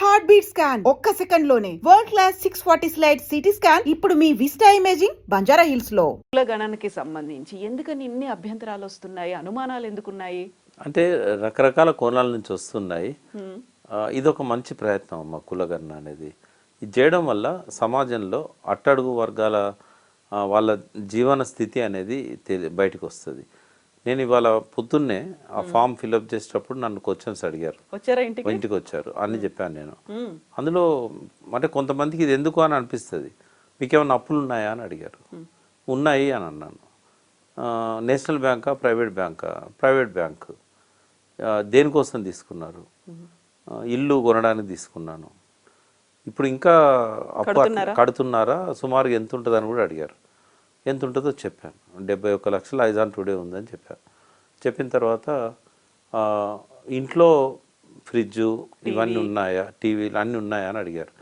Heart beat scan ఒక్క second లోనే world class 640 slide CT scan ఇప్పుడు మీ విస్టా ఇమేజింగ్ బంజారా హిల్స్ లో. కుల గణనకి సంబంధించి ఎందుకని ఇన్ని అభ్యంతరాలు వస్తున్నాయి, అనుమానాలు ఎందుకున్నాయి? అంటే రకరకాల కోణాల నుంచి వస్తున్నాయి. ఇదొక మంచి ప్రయత్నం అమ్మ కులగణన అనేది. ఇది చేయడం వల్ల సమాజంలో అట్టడుగు వర్గాల వాళ్ళ జీవన స్థితి అనేది బయటకు వస్తుంది. నేను ఇవాళ పొద్దున్నే ఆ ఫామ్ ఫిల్అప్ చేసేటప్పుడు నన్ను క్వశ్చన్స్ అడిగారు. ఇంటికి వచ్చారు అన్ని చెప్పాను నేను. అందులో అంటే కొంతమందికి ఇది ఎందుకు అని అనిపిస్తుంది. మీకేమైనా అప్పులు ఉన్నాయా అని అడిగారు. ఉన్నాయి అని అన్నాను. నేషనల్ బ్యాంకా ప్రైవేట్ బ్యాంకా? Private bank. దేనికోసం తీసుకున్నారు? ఇల్లు కొనడానికి తీసుకున్నాను. ఇప్పుడు ఇంకా అప్పు కడుతున్నారా? సుమారుగా ఎంత ఉంటుందని కూడా అడిగారు. ఎంత ఉంటుందో చెప్పాను. 71 లక్షలు ఐజ్ ఆన్ టుడే ఉందని చెప్పాను. చెప్పిన తర్వాత ఇంట్లో ఫ్రిడ్జు ఇవన్నీ ఉన్నాయా, టీవీలు అన్నీ ఉన్నాయా అని అడిగారు.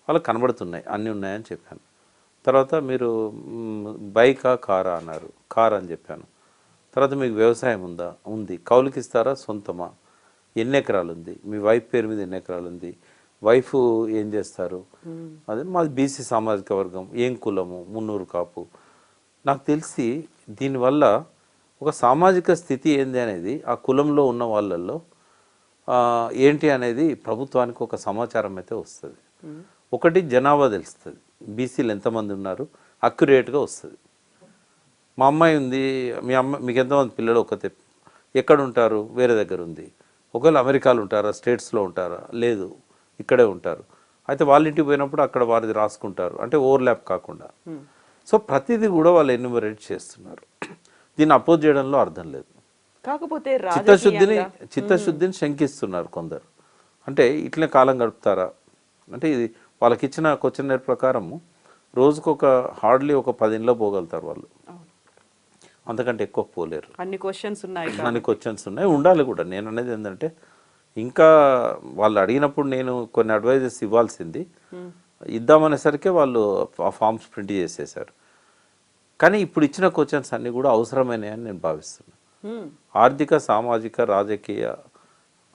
వాళ్ళకి కనబడుతున్నాయి, అన్నీ ఉన్నాయని చెప్పాను. తర్వాత మీరు బైకా కారా అన్నారు. కార్ అని చెప్పాను. తర్వాత మీకు వ్యవసాయం ఉందా? ఉంది. కౌలుకి ఇస్తారా? సొంతమా? ఎన్ని ఎకరాలు ఉంది? మీ వైఫ్ పేరు మీద ఎన్ని ఎకరాలు ఉంది? వైఫ్ ఏం చేస్తారు? అదే మాది బీసీ సామాజిక వర్గం. ఏం కులము? మున్నూరు కాపు. నాకు తెలిసి దీనివల్ల ఒక సామాజిక స్థితి ఏంది అనేది ఆ కులంలో ఉన్న వాళ్ళల్లో ఏంటి అనేది ప్రభుత్వానికి ఒక సమాచారం అయితే వస్తుంది. ఒకటి జనాభా తెలుస్తుంది. బీసీలు ఎంతమంది ఉన్నారు అక్యురేట్గా వస్తుంది. మా అమ్మాయి ఉంది, మీకు ఎంతమంది పిల్లలు? ఒకతే. ఎక్కడ ఉంటారు? వేరే దగ్గర ఉంది. ఒకవేళ అమెరికాలో ఉంటారా? స్టేట్స్లో ఉంటారా? లేదు, ఇక్కడే ఉంటారు. అయితే వాళ్ళ ఇంటికి పోయినప్పుడు అక్కడ వారిది రాసుకుంటారు, అంటే ఓవర్లాప్ కాకుండా. సో ప్రతిదీ కూడా వాళ్ళు ఎన్యూమరేట్ చేస్తున్నారు. దీన్ని అపోజ్ చేయడంలో అర్థం లేదు. కాకపోతే చిత్తశుద్ధిని శంకిస్తున్నారు కొందరు. అంటే ఇట్లనే కాలం గడుపుతారా అంటే ఇది వాళ్ళకి ఇచ్చిన క్వశ్చన్ ప్రకారము రోజుకొక హార్డ్లీ ఒక 10 ఇంట్లో పోగలుగుతారు వాళ్ళు. అంతకంటే ఎక్కువ పోలేరు. అన్ని క్వశ్చన్స్ ఉన్నాయి, ఉండాలి కూడా. నేను అనేది ఏంటంటే ఇంకా వాళ్ళు అడిగినప్పుడు నేను కొన్ని అడ్వైజెస్ ఇవ్వాల్సింది ఇద్దామనేసరికి వాళ్ళు ఆ ఫామ్స్ ప్రింట్ చేసేసారు. కానీ ఇప్పుడు ఇచ్చిన క్వశ్చన్స్ అన్నీ కూడా అవసరమైనవి నేను భావిస్తున్నాను. ఆర్థిక, సామాజిక, రాజకీయ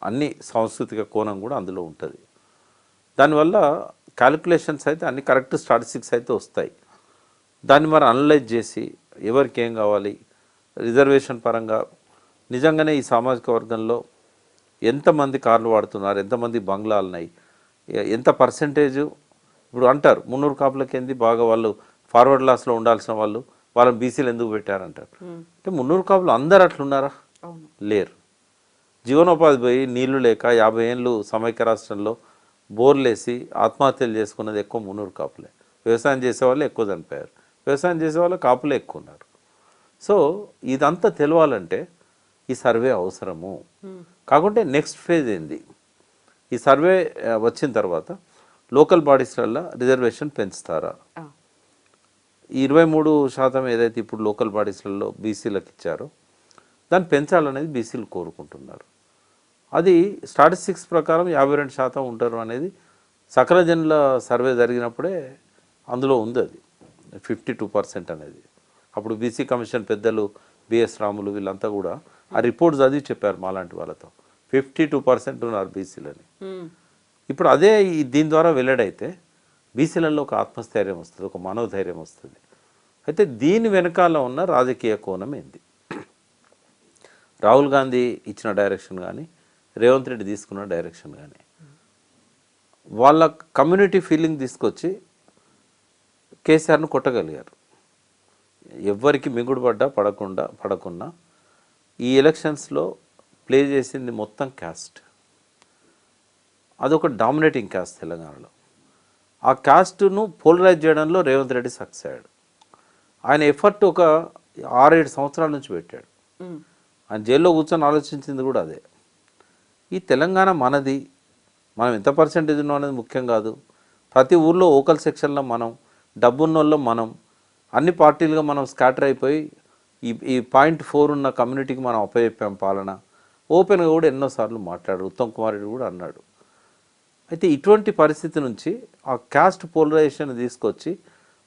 అన్ని సాంస్కృతిక కోణం కూడా అందులో ఉంటుంది. దానివల్ల క్యాలిక్యులేషన్స్ అయితే అన్ని కరెక్ట్ స్టాటిస్టిక్స్ అయితే వస్తాయి. దాన్ని మరి అనలైజ్ చేసి ఎవరికి ఏం కావాలి, రిజర్వేషన్ పరంగా నిజంగానే ఈ సామాజిక వర్గంలో ఎంతమంది కార్లు వాడుతున్నారు, ఎంతమంది బంగ్లాలు ఉన్నాయి, ఎంత పర్సెంటేజు. ఇప్పుడు అంటారు 300 కాపులకి ఏంది బాగా వాళ్ళు ఫార్వర్డ్ క్లాస్లో ఉండాల్సిన వాళ్ళని బీసీలు ఎందుకు పెట్టారంటారు. అంటే 300 కాపులు అందరు అట్లున్నారా? లేరు. జీవనోపాధి పోయి నీళ్లు లేక 50 ఏళ్ళు సమైక్య రాష్ట్రంలో బోర్లేసి ఆత్మహత్యలు చేసుకున్నది ఎక్కువ 300 కాపులే. వ్యవసాయం చేసేవాళ్ళు ఎక్కువ చనిపోయారు. వ్యవసాయం చేసేవాళ్ళు కాపులే ఎక్కువ ఉన్నారు. సో ఇదంతా తెలవాలంటే ఈ సర్వే అవసరము. కాకుంటే నెక్స్ట్ ఫేజ్ ఏంది? ఈ సర్వే వచ్చిన తర్వాత లోకల్ బాడీస్లలో రిజర్వేషన్ పెంచుతారా? 23% ఏదైతే ఇప్పుడు లోకల్ బాడీస్లలో బీసీలకు ఇచ్చారో దాన్ని పెంచాలనేది బీసీలు కోరుకుంటున్నారు. అది స్టాటిస్టిక్స్ ప్రకారం 52% ఉంటారు అనేది సకల జనుల సర్వే జరిగినప్పుడే అందులో ఉంది. అది 52% అనేది. అప్పుడు బీసీ కమిషన్ పెద్దలు బిఎస్ రాములు వీళ్ళంతా కూడా ఆ రిపోర్ట్ చదివి చెప్పారు మాలాంటి వాళ్ళతో. 52% ఉన్నారు బీసీలని. ఇప్పుడు అదే దీని ద్వారా వెల్లడైతే బీసీలలో ఒక ఆత్మస్థైర్యం వస్తుంది, ఒక మనోధైర్యం వస్తుంది. అయితే దీని వెనకాల ఉన్న రాజకీయ కోణం ఏంది? రాహుల్ గాంధీ ఇచ్చిన డైరెక్షన్ కానీ రేవంత్ రెడ్డి తీసుకున్న డైరెక్షన్ కానీ వాళ్ళ కమ్యూనిటీ ఫీలింగ్ తీసుకొచ్చి కేసీఆర్ను కొట్టగలిగారు. ఎవ్వరికి మిగుడు పడకుండా ఈ ఎలక్షన్స్లో ప్లే చేసింది మొత్తం క్యాస్ట్. అదొక డామినేటింగ్ క్యాస్ట్ తెలంగాణలో. ఆ క్యాస్ట్ను పోలరైజ్ చేయడంలో రేవంత్ రెడ్డి సక్సెస్ అయ్యాడు. ఆయన ఎఫర్ట్ ఒక 6-7 సంవత్సరాల నుంచి పెట్టాడు. ఆయన జైల్లో కూర్చొని ఆలోచించింది కూడా అదే. ఈ తెలంగాణ మనది, మనం ఎంత పర్సెంటేజ్ ఉన్నాం అనేది ముఖ్యం కాదు. ప్రతి ఊర్లో ఓకల్ సెక్షన్లో మనం, డబ్బున్నోళ్ళలో మనం, అన్ని పార్టీలుగా మనం స్కాటర్ అయిపోయి ఈ 0.4 ఉన్న కమ్యూనిటీకి మనం అప్పచెప్పాం పాలన. ఓపెన్గా కూడా ఎన్నోసార్లు మాట్లాడారు. ఉత్తమ్ కుమార్ రెడ్డి కూడా అన్నాడు. అయితే ఇటువంటి పరిస్థితి నుంచి ఆ క్యాస్ట్ పోలరైజేషన్ తీసుకొచ్చి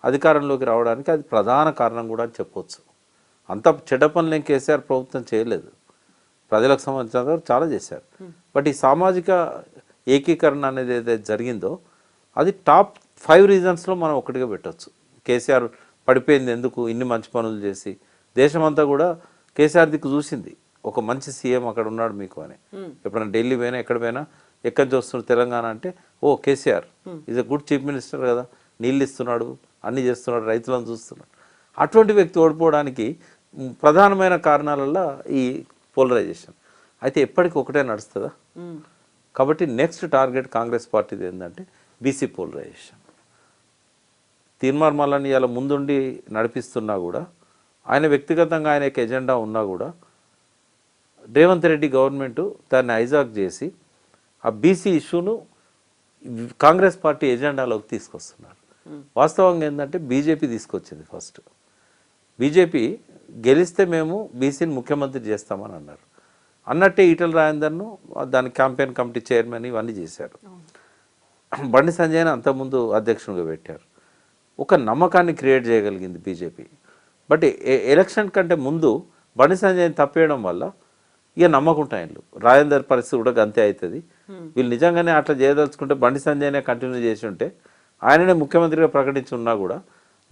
అధికారంలోకి రావడానికి అది ప్రధాన కారణం కూడా అని చెప్పవచ్చు. అంత చెడ్డ పనులు ఏం కేసీఆర్ ప్రభుత్వం చేయలేదు. ప్రజలకు సంబంధించిన చాలా చేశారు. బట్ ఈ సామాజిక ఏకీకరణ అనేది ఏదైతే జరిగిందో అది టాప్ 5 రీజన్స్లో మనం ఒకటిగా పెట్టవచ్చు. కేసీఆర్ పడిపోయింది ఎందుకు, ఇన్ని మంచి పనులు చేసి దేశమంతా కూడా కేసీఆర్ దిక్కు చూసింది, ఒక మంచి సీఎం అక్కడ ఉన్నాడు మీకు అని. ఎప్పుడైనా ఢిల్లీ పోయినా ఎక్కడ పోయినా ఎక్కడి నుంచి వస్తున్నాడు తెలంగాణ అంటే ఓ KCR is a good chief minister కదా, నీళ్ళు ఇస్తున్నాడు, అన్నీ చేస్తున్నాడు, రైతులను చూస్తున్నాడు. అటువంటి వ్యక్తి ఓడిపోవడానికి ప్రధానమైన కారణాలలో ఈ పోలరైజేషన్. అయితే ఎప్పటికీ ఒకటే నడుస్తుందా? కాబట్టి నెక్స్ట్ టార్గెట్ కాంగ్రెస్ పార్టీది ఏంటంటే బీసీ పోలరైజేషన్. తీర్మార్ మల్లన్న ఇవాళ ముందుండి నడిపిస్తున్నా కూడా, ఆయన వ్యక్తిగతంగా ఆయనకి ఎజెండా ఉన్నా కూడా రేవంత్ రెడ్డి గవర్నమెంట్ దాన్ని హైజాక్ చేసి ఆ బీసీ ఇష్యూను కాంగ్రెస్ పార్టీ ఎజెండాలోకి తీసుకొస్తున్నారు. వాస్తవంగా ఏంటంటే బీజేపీ తీసుకొచ్చింది ఫస్ట్. బీజేపీ గెలిస్తే మేము బీసీని ముఖ్యమంత్రి చేస్తామని అన్నారు. అన్నట్టే ఈటల రాజేందర్ను దాని క్యాంపెయిన్ కమిటీ చైర్మన్ ఇవన్నీ చేశారు. బండి సంజయ్ని అంతకుముందు అధ్యక్షునిగా పెట్టారు. ఒక నమ్మకాన్ని క్రియేట్ చేయగలిగింది బీజేపీ. బట్ ఎలక్షన్ కంటే ముందు బండి సంజయ్ని తప్పేయడం వల్ల ఇక నమ్మకుంటాయి. రాజేందర్ పరిస్థితి కూడా గంతే అవుతుంది. వీళ్ళు నిజంగానే అట్లా చేయదలుచుకుంటే బండి సంజయ్నే కంటిన్యూ చేసి ఉంటే, ఆయననే ముఖ్యమంత్రిగా ప్రకటించి ఉన్నా కూడా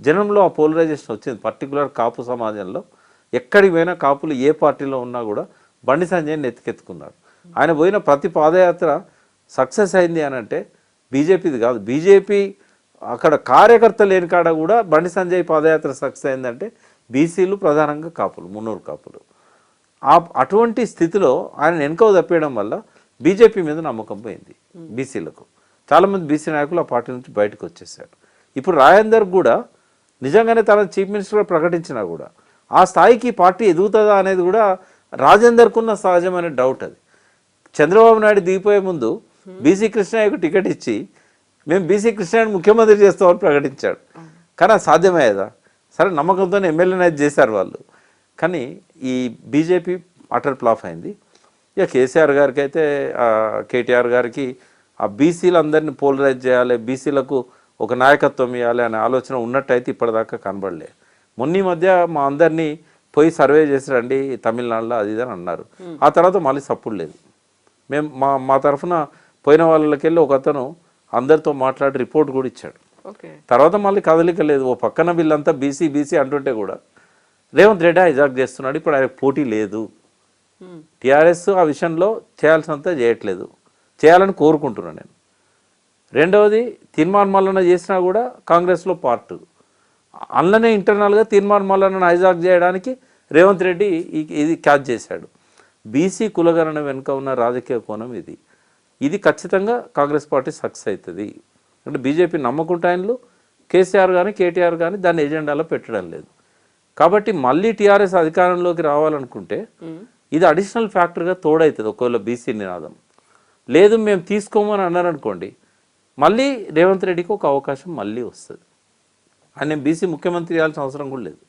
జనంలో ఆ పోలరైజేషన్ వచ్చింది. పర్టికులర్ కాపు సమాజంలో ఎక్కడికి పోయినా కాపులు ఏ పార్టీలో ఉన్నా కూడా బండి సంజయ్ని ఎత్తుకెత్తుకున్నారు. ఆయన పోయిన ప్రతి పాదయాత్ర సక్సెస్ అయింది అని అంటే బీజేపీది కాదు. బీజేపీ అక్కడ కార్యకర్త లేని కాడ కూడా బండి సంజయ్ పాదయాత్ర సక్సెస్ అయిందంటే బీసీలు ప్రధానంగా కాపులు, మున్నూరు కాపులు. అటువంటి స్థితిలో ఆయన వెనుకవ తప్పేయడం వల్ల బీజేపీ మీద నమ్మకం పోయింది బీసీలకు. చాలామంది బీసీ నాయకులు ఆ పార్టీ నుంచి బయటకు వచ్చేసారు. ఇప్పుడు రాజేందర్ కూడా నిజంగానే తన చీఫ్ మినిస్టర్గా ప్రకటించినా కూడా ఆ స్థాయికి పార్టీ ఎదుగుతుందా అనేది కూడా రాజేందర్కున్న సహజమైన డౌట్. అది చంద్రబాబు నాయుడు దిగిపోయే ముందు బీసీ కృష్ణయ్యకు టికెట్ ఇచ్చి మేము బీసీ కృష్ణయ్యని ముఖ్యమంత్రి చేస్తామని ప్రకటించాడు. కానీ అది సాధ్యమయ్యేదా? సరే నమ్మకంతో ఎమ్మెల్యేని అయితే చేశారు వాళ్ళు. కానీ ఈ బీజేపీ అటర్ ఫ్లాప్ అయింది. ఇక కేసీఆర్ గారికి అయితే కేటీఆర్ గారికి ఆ బీసీలందరినీ పోలరైజ్ చేయాలి, బీసీలకు ఒక నాయకత్వం ఇవ్వాలి అనే ఆలోచన ఉన్నట్టయితే ఇప్పటిదాకా కనబడలే. మొన్న మధ్య మా అందరినీ పోయి సర్వే చేసిరండి తమిళనాడులో అది ఇది అని అన్నారు. ఆ తర్వాత మళ్ళీ సప్పుడు లేదు. మేము మా తరఫున పోయిన వాళ్ళకి వెళ్ళి ఒక అతను అందరితో మాట్లాడి రిపోర్ట్ కూడా ఇచ్చాడు. తర్వాత మళ్ళీ కదలిక లేదు. ఓ పక్కన వీళ్ళంతా బీసీ బీసీ అంటుంటే కూడా రేవంత్ రెడ్డి హైజాక్ చేస్తున్నాడు. ఇప్పుడు ఆయనకు పోటీ లేదు. టీఆర్ఎస్ ఆ విషయంలో చేయాల్సినంత చేయట్లేదు, చేయాలని కోరుకుంటున్నాను నేను. రెండవది తీర్మార్ మల్లన్న చేసినా కూడా కాంగ్రెస్లో పార్ట్ అందులోనే ఇంటర్నల్గా తీర్మార్ మల్లన్నను హైజాక్ చేయడానికి రేవంత్ రెడ్డి ఇది క్యాచ్ చేశాడు. బీసీ కులగణన వెనుక ఉన్న రాజకీయ కోణం ఇది ఖచ్చితంగా కాంగ్రెస్ పార్టీ సక్సెస్ అవుతుంది. అంటే బీజేపీ నమ్మకుంటాయన్లు కేసీఆర్ కానీ కేటీఆర్ కానీ దాన్ని ఎజెండాలో పెట్టడం లేదు. కాబట్టి మళ్ళీ టీఆర్ఎస్ అధికారంలోకి రావాలనుకుంటే ఇది అడిషనల్ ఫ్యాక్టర్గా తోడవుతుంది. ఒకవేళ బీసీ నినాదం లేదు మేము తీసుకోమని అన్నారనుకోండి, మళ్ళీ రేవంత్ రెడ్డికి ఒక అవకాశం మళ్ళీ వస్తుంది. ఆయన బీసీ ముఖ్యమంత్రి చేయాల్సిన అవసరం కూడా లేదు.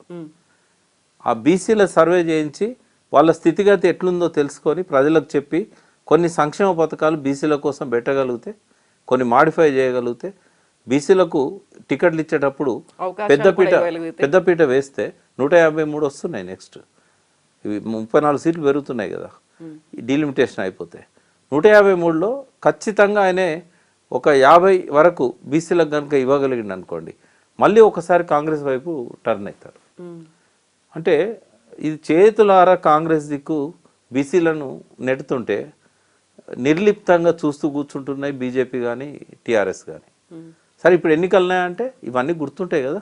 ఆ బీసీల సర్వే చేయించి వాళ్ళ స్థితిగతి ఎట్లుందో తెలుసుకొని ప్రజలకు చెప్పి కొన్ని సంక్షేమ పథకాలు బీసీల కోసం పెట్టగలిగితే, కొన్ని మాడిఫై చేయగలిగితే, బీసీలకు టికెట్లు ఇచ్చేటప్పుడు పెద్దపీట వేస్తే 153 వస్తున్నాయి. నెక్స్ట్ ఇవి 34 సీట్లు పెరుగుతున్నాయి కదా, డీలిమిటేషన్ అయిపోతే 153లో ఖచ్చితంగా ఆయనే ఒక 50 వరకు బీసీలకు కనుక ఇవ్వగలిగింది అనుకోండి, మళ్ళీ ఒకసారి కాంగ్రెస్ వైపు టర్న్ అవుతారు. అంటే ఇది చేతులారా కాంగ్రెస్ దిక్కు బీసీలను నెడుతుంటే నిర్లిప్తంగా చూస్తూ కూర్చుంటున్నాయి బీజేపీ కానీ టీఆర్ఎస్ కానీ. సరే ఇప్పుడు ఎన్నికలున్నాయంటే ఇవన్నీ గుర్తుంటాయి కదా.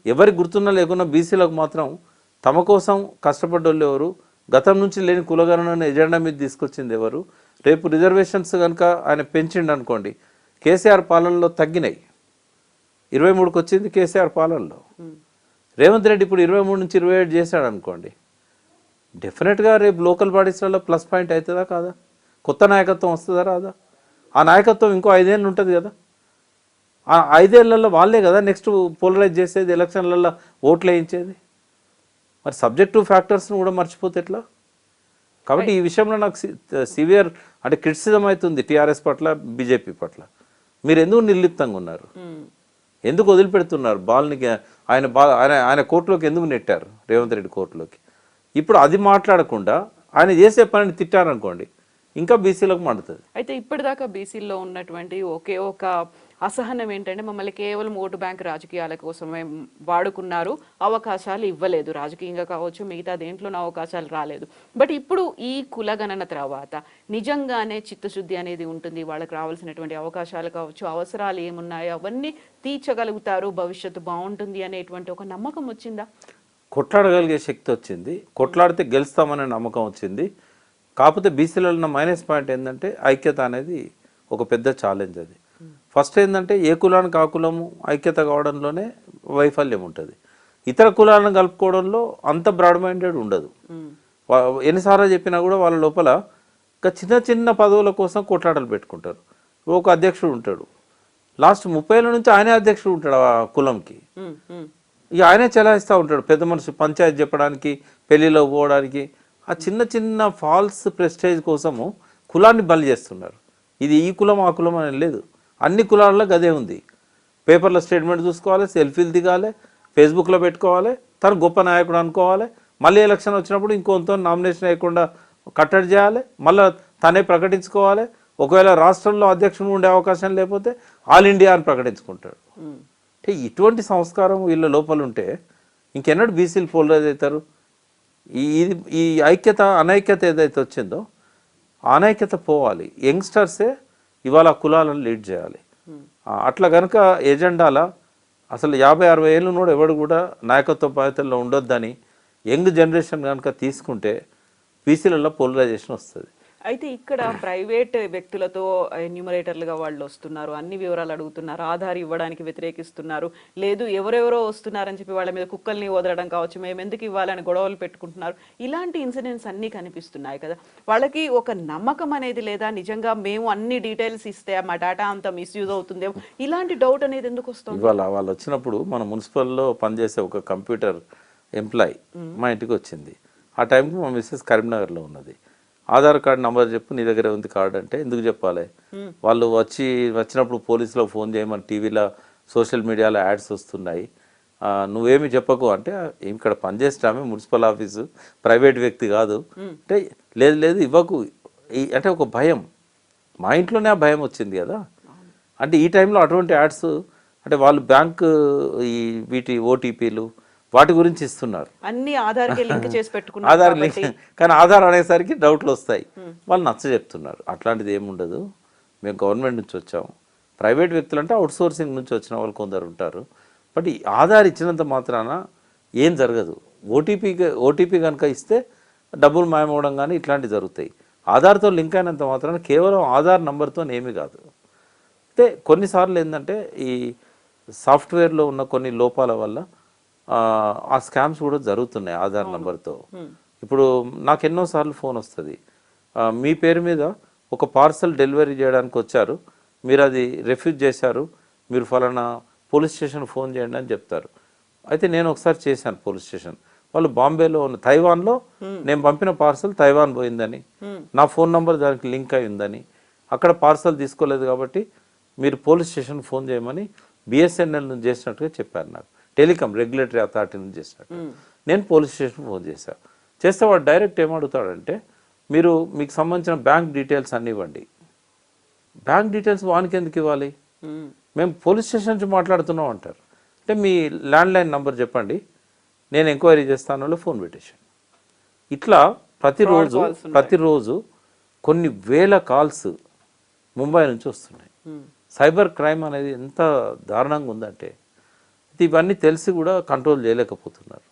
ఎవరికి గుర్తున్నా లేకున్నా బీసీలకు మాత్రం తమ కోసం కష్టపడ్డోళ్ళు ఎవరు, గతం నుంచి లేని కులగణన ఎజెండా మీద తీసుకొచ్చింది ఎవరు, రేపు రిజర్వేషన్స్ కనుక ఆయన పెంచిండు అనుకోండి, కేసీఆర్ పాలనలో తగ్గినాయి, 23కి వచ్చింది కేసీఆర్ పాలనలో. రేవంత్ రెడ్డి ఇప్పుడు 23 నుంచి 27 చేశాడు అనుకోండి, డెఫినెట్గా రేపు లోకల్ బాడీస్లలో ప్లస్ పాయింట్ అవుతుందా కాదా, కొత్త నాయకత్వం వస్తుందా రాదా? ఆ నాయకత్వం ఇంకో 5 ఏళ్ళు ఉంటుంది కదా. ఆ 5 ఏళ్లలో వాళ్ళే కదా నెక్స్ట్ పోలరైజ్ చేసేది, ఎలక్షన్లలో ఓట్లు వేయించేది. మరి సబ్జెక్టివ్ ఫ్యాక్టర్స్ని కూడా మర్చిపోతే ఎట్లా? కాబట్టి ఈ విషయంలో నాకు సివియర్ అంటే క్రిటిసిజం అవుతుంది టీఆర్ఎస్ పట్ల, బీజేపీ పట్ల. మీరు ఎందుకు నిర్లిప్తంగా ఉన్నారు? ఎందుకు వదిలిపెడుతున్నారు బాల్ని? ఆయన కోర్టులోకి ఎందుకు నెట్టారు, రేవంత్ రెడ్డి కోర్టులోకి? ఇప్పుడు అది మాట్లాడకుండా ఆయన చేసే పనిని తిట్టారనుకోండి, ఇంకా బీసీలకు మండుతుంది. అయితే ఇప్పటిదాకా బీసీల్లో ఉన్నటువంటి ఒకే ఒక అసహనం ఏంటంటే మమ్మల్ని కేవలం ఓటు బ్యాంక్ రాజకీయాల కోసమే వాడుకున్నారు, అవకాశాలు ఇవ్వలేదు, రాజకీయంగా కావచ్చు మిగతా దేంట్లోనూ అవకాశాలు రాలేదు. బట్ ఇప్పుడు ఈ కులగణన తర్వాత నిజంగానే చిత్తశుద్ధి అనేది ఉంటుంది, వాళ్ళకి రావాల్సినటువంటి అవకాశాలు కావచ్చు, అవసరాలు ఏమున్నాయో అవన్నీ తీర్చగలుగుతారు, భవిష్యత్తు బాగుంటుంది అనేటువంటి ఒక నమ్మకం వచ్చిందా? కొట్లాడగలిగే శక్తి వచ్చింది, కొట్లాడితే గెలుస్తామనే నమ్మకం వచ్చింది. కాకపోతే బీసీలలో ఉన్న మైనస్ పాయింట్ ఏంటంటే ఐక్యత అనేది ఒక పెద్ద ఛాలెంజ్. అది ఫస్ట్ ఏంటంటే ఏ కులానికి ఆ కులము ఐక్యత కావడంలోనే వైఫల్యం ఉంటుంది. ఇతర కులాలను కలుపుకోవడంలో అంత బ్రాడ్ మైండెడ్ ఉండదు. ఎన్నిసార్లు చెప్పినా కూడా వాళ్ళ లోపల ఇంకా చిన్న చిన్న పదవుల కోసం కొట్లాటలు పెట్టుకుంటారు. ఒక అధ్యక్షుడు ఉంటాడు, లాస్ట్ 30 ఏళ్ళ నుంచి ఆయనే అధ్యక్షుడు ఉంటాడు ఆ కులంకి. ఇక ఆయనే చెలాయిస్తూ ఉంటాడు, పెద్ద మనిషి పంచాయతీ చెప్పడానికి, పెళ్లిలో పోవడానికి. ఆ చిన్న చిన్న ఫాల్స్ ప్రెస్టేజ్ కోసము కులాన్ని బలి చేస్తున్నారు. ఇది ఈ కులం ఆ కులం అని లేదు, అన్ని కులాల్లో గదే ఉంది. పేపర్లో స్టేట్మెంట్ చూసుకోవాలి, సెల్ఫీలు దిగాలి, ఫేస్బుక్లో పెట్టుకోవాలి, తను గొప్ప నాయకుడు అనుకోవాలి, మళ్ళీ ఎలక్షన్ వచ్చినప్పుడు ఇంకొంత నామినేషన్ వేయకుండా కట్టడి చేయాలి, మళ్ళీ తనే ప్రకటించుకోవాలి. ఒకవేళ రాష్ట్రంలో అధ్యక్షుడు ఉండే అవకాశం లేకపోతే ఆల్ ఇండియా అని ప్రకటించుకుంటాడు. అంటే ఇటువంటి సంస్కారం వీళ్ళ లోపల ఉంటే ఇంకెన్నడూ బీసీలు పోలరైజ్ అవుతారు. ఈ ఐక్యత అనైక్యత ఏదైతే వచ్చిందో ఆ అనైక్యత పోవాలి. యంగ్స్టర్సే ఇవాళ కులాలను లీడ్ చేయాలి. అట్లా కనుక ఎజెండాల అసలు 50-60 ఏళ్ళు కూడా ఎవడు కూడా నాయకత్వ బాధ్యతల్లో ఉండొద్దని యంగ్ జనరేషన్ కనుక తీసుకుంటే బీసీలలో పోలరైజేషన్ వస్తుంది. అయితే ఇక్కడ ప్రైవేట్ వ్యక్తులతో ఎన్యూమరేటర్లుగా వాళ్ళు వస్తున్నారు, అన్ని వివరాలు అడుగుతున్నారు, ఆధార్ ఇవ్వడానికి వ్యతిరేకిస్తున్నారు, లేదు ఎవరెవరో వస్తున్నారని చెప్పి వాళ్ళ మీద కుక్కల్ని వదలడం కావచ్చు, మేము ఎందుకు ఇవ్వాలని గొడవలు పెట్టుకుంటున్నారు. ఇలాంటి ఇన్సిడెంట్స్ అన్నీ కనిపిస్తున్నాయి కదా. వాళ్ళకి ఒక నమ్మకం అనేది లేదా, నిజంగా మేము అన్ని డీటెయిల్స్ ఇస్తే మా డేటా అంతా మిస్యూజ్ అవుతుందేమో, ఇలాంటి డౌట్ అనేది ఎందుకు వస్తుంది? ఇవాళ వాళ్ళు వచ్చినప్పుడు మన మున్సిపల్లో పనిచేసే ఒక కంప్యూటర్ ఎంప్లాయీ మా ఇంటికి వచ్చింది. ఆ టైంకి మా మిస్సెస్ కరీంనగర్లో ఉన్నది. ఆధార్ కార్డు నంబర్ చెప్పు, నీ దగ్గర ఉంది కార్డు అంటే ఎందుకు చెప్పాలి? వాళ్ళు వచ్చినప్పుడు పోలీసులో ఫోన్ చేయమని టీవీలో సోషల్ మీడియాలో యాడ్స్ వస్తున్నాయి, నువ్వేమి చెప్పకు అంటే, ఇక్కడ పనిచేస్తామే మున్సిపల్ ఆఫీసు, ప్రైవేట్ వ్యక్తి కాదు అంటే, లేదు లేదు ఇవ్వకు అంటే ఒక భయం. మా ఇంట్లోనే ఆ భయం వచ్చింది కదా. అంటే ఈ టైంలో అటువంటి యాడ్స్ అంటే వాళ్ళు బ్యాంకు వీటి ఓటీపీలు వాటి గురించి ఇస్తున్నారు, అన్ని ఆధార్కి లింక్ చేసి పెట్టుకున్నారు. ఆధార్ లింక్, కానీ ఆధార్ అనేసరికి డౌట్లు వస్తాయి, వాళ్ళు నచ్చ చెప్తున్నారు. అట్లాంటిది ఏముండదు. మేము గవర్నమెంట్ నుంచి వచ్చాము, ప్రైవేట్ వ్యక్తులు అంటే అవుట్ సోర్సింగ్ నుంచి వచ్చిన వాళ్ళు కొందరు ఉంటారు. బట్ ఈ ఆధార్ ఇచ్చినంత మాత్రాన ఏం జరగదు. ఓటీపీ కనుక ఇస్తే డబ్బులు మాయమవడం కానీ ఇట్లాంటివి జరుగుతాయి. ఆధార్తో లింక్ అయినంత మాత్రాన కేవలం ఆధార్ నెంబర్తో ఏమీ కాదు. అయితే కొన్నిసార్లు ఏంటంటే ఈ సాఫ్ట్వేర్లో ఉన్న కొన్ని లోపాల వల్ల ఆ స్కామ్స్ కూడా జరుగుతున్నాయి ఆధార్ నెంబర్తో. ఇప్పుడు నాకు ఎన్నోసార్లు ఫోన్ వస్తుంది, మీ పేరు మీద ఒక పార్సల్ డెలివరీ చేయడానికి వచ్చారు, మీరు అది రిఫ్యూజ్ చేశారు, మీరు ఫలానా పోలీస్ స్టేషన్ ఫోన్ చేయండి అని చెప్తారు. అయితే నేను ఒకసారి చేశాను పోలీస్ స్టేషన్, వాళ్ళు బాంబేలో ఉన్న తైవాన్లో నేను పంపిన పార్సల్ తైవాన్ పోయిందని, నా ఫోన్ నంబర్ దానికి లింక్ అయి ఉందని, అక్కడ పార్సల్ తీసుకోలేదు కాబట్టి మీరు పోలీస్ స్టేషన్ ఫోన్ చేయమని బిఎస్ఎన్ఎల్ నుంచి చేసినట్టుగా చెప్పారు. నాకు టెలికాం రెగ్యులేటరీ అథారిటీ నుంచి చేసినట్టు. నేను పోలీస్ స్టేషన్ ఫోన్ చేస్తే వాడు డైరెక్ట్ ఏమడుగుతాడంటే, మీకు సంబంధించిన బ్యాంక్ డీటెయిల్స్ అన్నీ ఇవ్వండి. బ్యాంక్ డీటెయిల్స్ వానికి ఎందుకు ఇవ్వాలి, మేము పోలీస్ స్టేషన్ నుంచి మాట్లాడుతున్నాం అంటారు. అంటే మీ ల్యాండ్లైన్ నంబర్ చెప్పండి, నేను ఎంక్వైరీ చేస్తాను, ఫోన్ పెట్టేసాను. ఇట్లా ప్రతిరోజు కొన్ని వేల కాల్స్ ముంబై నుంచి వస్తున్నాయి. సైబర్ క్రైమ్ అనేది ఎంత దారుణంగా ఉందంటే ఇవన్నీ తెలిసి కూడా కంట్రోల్ చేయలేకపోతున్నారు.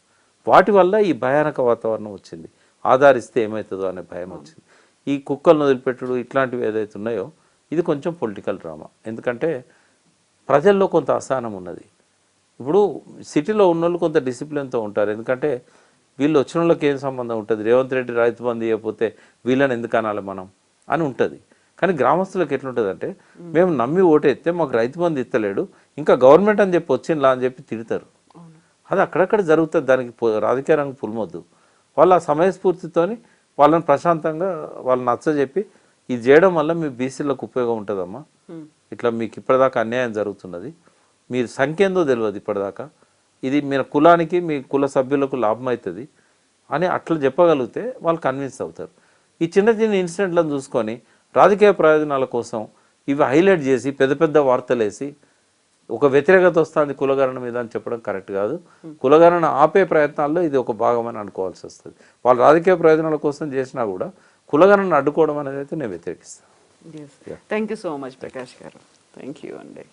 వాటి వల్ల ఈ భయానక వాతావరణం వచ్చింది. ఆధారిస్తే ఏమవుతుందో అనే భయం వచ్చింది. ఈ కుక్కలను వదిలిపెట్టుడు ఇట్లాంటివి ఏదైతే ఉన్నాయో ఇది కొంచెం పొలిటికల్ డ్రామా. ఎందుకంటే ప్రజల్లో కొంత అసహనం ఉన్నది. ఇప్పుడు సిటీలో ఉన్న వాళ్ళు కొంత డిసిప్లిన్తో ఉంటారు, ఎందుకంటే వీళ్ళు వచ్చిన వాళ్ళకి ఏం సంబంధం ఉంటుంది, రేవంత్ రెడ్డి రైతు బంధు ఇవ్వకపోతే వీళ్ళని ఎందుకు అనాలి మనం అని ఉంటుంది. కానీ గ్రామస్తులకు ఎట్లుంటుంది అంటే, మేము నమ్మి ఓటేస్తే మాకు రైతు బంధు ఇస్తలేడు, ఇంకా గవర్నమెంట్ అని చెప్పి వచ్చిందిలా అని చెప్పి తిడతారు. అది అక్కడక్కడ జరుగుతుంది. దానికి రాజకీయ రంగం పులిమొద్దు. వాళ్ళ సమయస్ఫూర్తితోని వాళ్ళని ప్రశాంతంగా వాళ్ళని నచ్చజెప్పి ఇది చేయడం వల్ల మీ బీసీలకు ఉపయోగం ఉంటుందమ్మా, ఇట్లా మీకు ఇప్పటిదాకా అన్యాయం జరుగుతున్నది, మీరు సంఖ్య ఏందో తెలియదు ఇప్పటిదాకా, ఇది మీ కులానికి మీ కుల సభ్యులకు లాభం అవుతుంది అని అట్లా చెప్పగలిగితే వాళ్ళు కన్విన్స్ అవుతారు. ఈ చిన్న చిన్న ఇన్సిడెంట్లను చూసుకొని రాజకీయ ప్రయోజనాల కోసం ఇవి హైలైట్ చేసి పెద్ద పెద్ద వార్తలు వేసి ఒక వ్యతిరేకత వస్తుంది కులగణన మీద అని చెప్పడం కరెక్ట్ కాదు. కులగణన ఆపే ప్రయత్నాల్లో ఇది ఒక భాగమని అనుకోవాల్సి వస్తుంది. వాళ్ళు రాజకీయ ప్రయోజనాల కోసం చేసినా కూడా కులగణన అడ్డుకోవడం అనేది అయితే నేను వ్యతిరేకిస్తాను. Thank you so much Prakash garu. Thank you అండి.